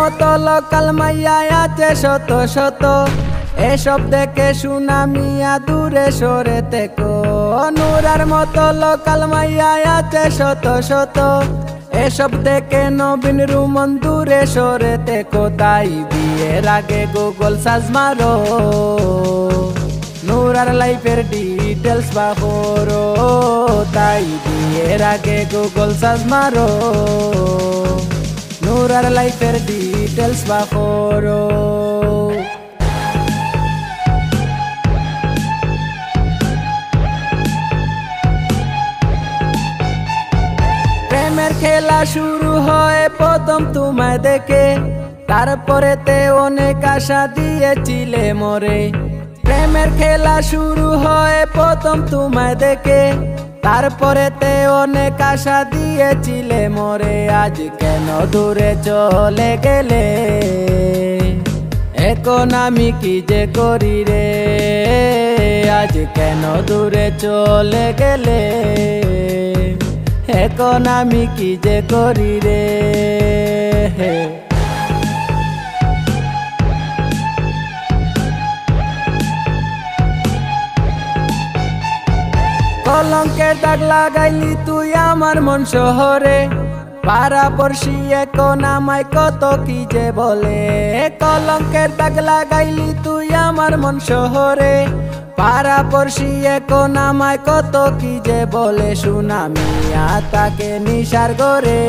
মতো লোকাল মাইয়া আছে শত শত, এসব দেখে সুনামিয়া দূরে সরে থেকো। নূরার মতো লোকাল মাইয়া আছে শত শত, এসব দেখে নবীন রুমন দূরে সরে থেকো। তাই বিয়ের আগে গুগল সার্চ মারো, নূরার লাইফের ডিটেলস বাহরো। তাই বিয়ের আগে গুগল সার্চ মারো, নূরার লাইফের ডিটেলস বাহরো। প্রেমের খেলা শুরু হয় প্রথম তোমায় দেখে, তারপরেতে অনেক আশা দিয়েছিলে মরে। প্রেমের খেলা শুরু হয় প্রথম তোমায় দেখে, তারপরেতে অনেক আশা দিয়েছিলে মরে। আজ কেন দূরে চলে গেলে, এখন আমি কি যে করি রে। আজ কেন দূরে চলে গেলে, এখন আমি কি যে করি রে। কলঙ্কের দাগ লাগাইলি তুই আমার মন শহরে, পাড়া পড়শি এখন আমায় কত কি যে বলে। কলঙ্কের দাগ লাগাইলি তুই আমার মন শহরে, পাড়া পড়শি এখন আমায় কত কি যে বলে। সুনামিয়া তাকে নিশার গরে,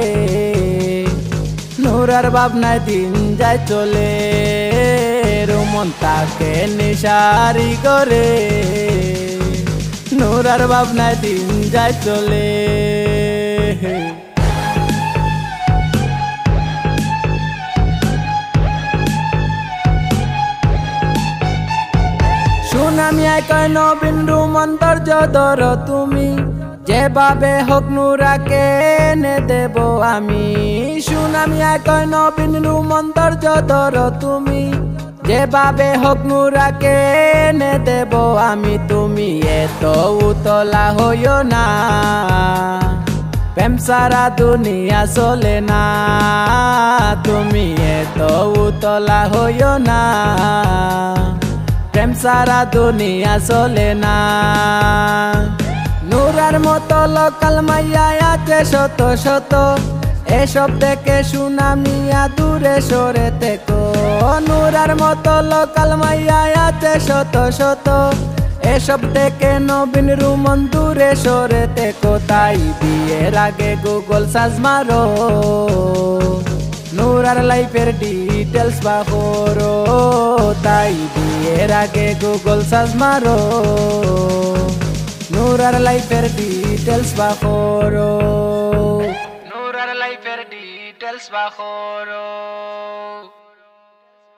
নূরার ভাবনায় দিন যায় চলে। রুমন তাকে নিশারি করে, নূরার ভাবনায় দিন যায় চলে। সুনামিয়ায় কয় নবীন রুমন ধৈর্য ধরো তুমি, যেভাবে হোক নূরাকে এনে দেব আমি। সুনামিয়ায় কয় নবীন রুমন ধৈর্য ধরো তুমি, যেভাবে হোক নূরাকে এনে দেব আমি। তুমি এত উতলা হইও না, প্রেম সারা দুনিয়া চলে না। তুমি এত উতলা হইও না, প্রেম সারা দুনিয়া চলে না। নূরার মতো লোকাল মাইয়া আছে শত শত, এসব দেখে সুনামিয়া দূরে সরে থেকো। নূরার মতো লোকাল মাইয়া আছে শত শত, এসব দেখে নবীন রুমন দূরে সরে থেকো। তাই বিয়ের আগে গুগল সার্চ মারো, নূরার লাইফের ডিটেলস বাহরো। তাই বিয়ের আগে গুগল সার্চ মারো, নূরার লাইফের ডিটেলস বাহরো, নূরার লাইফের ডিটেলস বাহরো।